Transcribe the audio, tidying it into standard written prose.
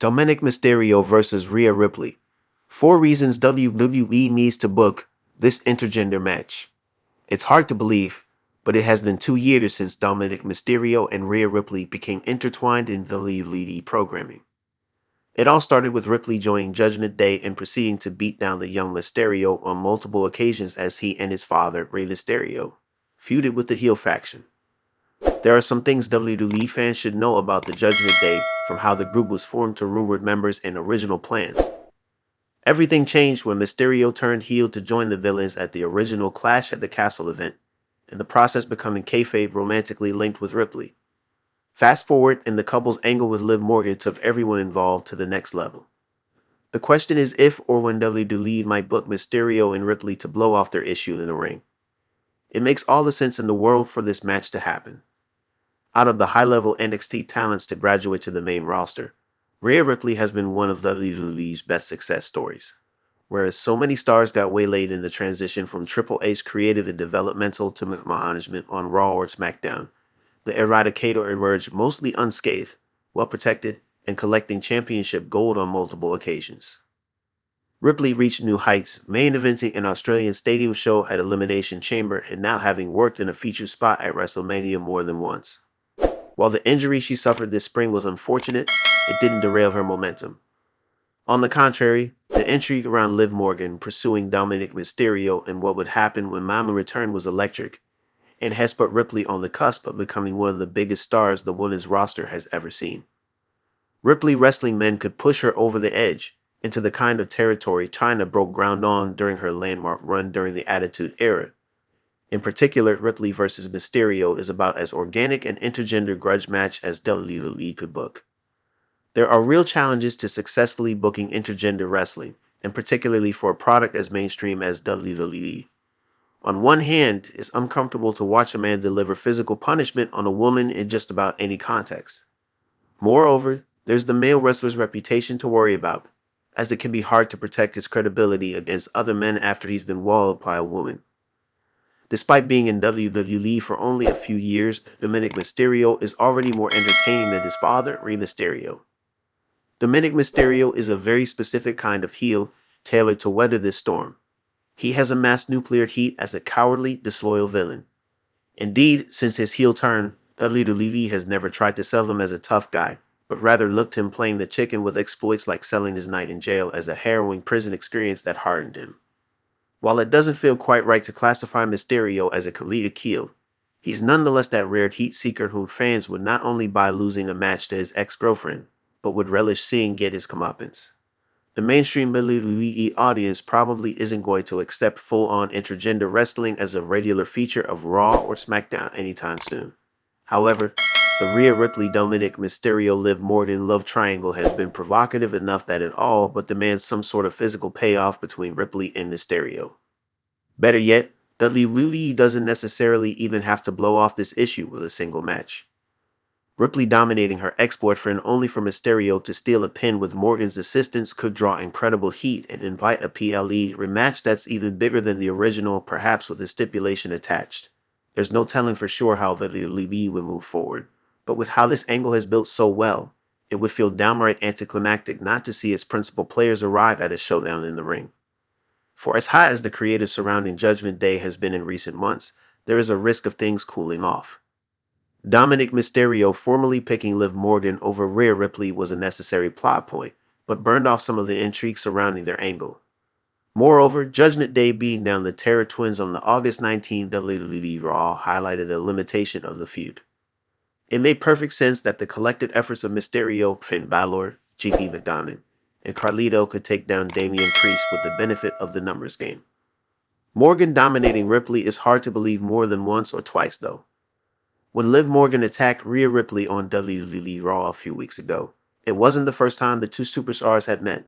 Dominik Mysterio versus Rhea Ripley. 4 reasons WWE needs to book this intergender match. It's hard to believe, but it has been 2 years since Dominik Mysterio and Rhea Ripley became intertwined in WWE programming. It all started with Ripley joining Judgment Day and proceeding to beat down the young Mysterio on multiple occasions as he and his father, Rey Mysterio, feuded with the heel faction. There are some things WWE fans should know about the Judgment Day, from how the group was formed to rumored members and original plans. Everything changed when Mysterio turned heel to join the villains at the original Clash at the Castle event, in the process becoming kayfabe romantically linked with Ripley. Fast forward, and the couple's angle with Liv Morgan took everyone involved to the next level. The question is if or when WWE might book Mysterio and Ripley to blow off their issue in the ring. It makes all the sense in the world for this match to happen. Out of the high-level NXT talents to graduate to the main roster, Rhea Ripley has been one of WWE's best success stories. Whereas so many stars got waylaid in the transition from Triple H's creative and developmental to management on Raw or SmackDown, the Eradicator emerged mostly unscathed, well-protected, and collecting championship gold on multiple occasions. Ripley reached new heights, main eventing an Australian stadium show at Elimination Chamber and now having worked in a featured spot at WrestleMania more than once. While the injury she suffered this spring was unfortunate, it didn't derail her momentum. On the contrary, the intrigue around Liv Morgan pursuing Dominik Mysterio and what would happen when Mama returned was electric, and has put Ripley on the cusp of becoming one of the biggest stars the women's roster has ever seen. Ripley wrestling men could push her over the edge into the kind of territory China broke ground on during her landmark run during the Attitude Era. In particular, Ripley vs. Mysterio is about as organic an intergender grudge match as WWE could book. There are real challenges to successfully booking intergender wrestling, and particularly for a product as mainstream as WWE. On one hand, it's uncomfortable to watch a man deliver physical punishment on a woman in just about any context. Moreover, there's the male wrestler's reputation to worry about, as it can be hard to protect his credibility against other men after he's been walloped by a woman. Despite being in WWE for only a few years, Dominik Mysterio is already more entertaining than his father, Rey Mysterio. Dominik Mysterio is a very specific kind of heel, tailored to weather this storm. He has amassed nuclear heat as a cowardly, disloyal villain. Indeed, since his heel turn, WWE has never tried to sell him as a tough guy, but rather looked him playing the chicken with exploits like selling his night in jail as a harrowing prison experience that hardened him. While it doesn't feel quite right to classify Mysterio as a comedic heel, he's nonetheless that rare heat seeker whom fans would not only buy losing a match to his ex-girlfriend, but would relish seeing get his comeuppance. The mainstream WWE audience probably isn't going to accept full-on intergender wrestling as a regular feature of Raw or SmackDown anytime soon. However, the Rhea Ripley Dominik Mysterio Liv Morgan love triangle has been provocative enough that it all but demands some sort of physical payoff between Ripley and Mysterio. Better yet, WWE doesn't necessarily even have to blow off this issue with a single match. Ripley dominating her ex-boyfriend only for Mysterio to steal a pin with Morgan's assistance could draw incredible heat and invite a PLE rematch that's even bigger than the original, perhaps with a stipulation attached. There's no telling for sure how WWE will move forward, but with how this angle has built so well, it would feel downright anticlimactic not to see its principal players arrive at a showdown in the ring. For as hot as the creative surrounding Judgment Day has been in recent months, there is a risk of things cooling off. Dominik Mysterio formally picking Liv Morgan over Rhea Ripley was a necessary plot point, but burned off some of the intrigue surrounding their angle. Moreover, Judgment Day beating down the Terror Twins on the August 19 WWE Raw highlighted the limitation of the feud. It made perfect sense that the collective efforts of Mysterio, Finn Balor, J.P. McDonald, and Carlito could take down Damian Priest with the benefit of the numbers game. Morgan dominating Ripley is hard to believe more than once or twice, though. When Liv Morgan attacked Rhea Ripley on WWE Raw a few weeks ago, it wasn't the first time the two superstars had met.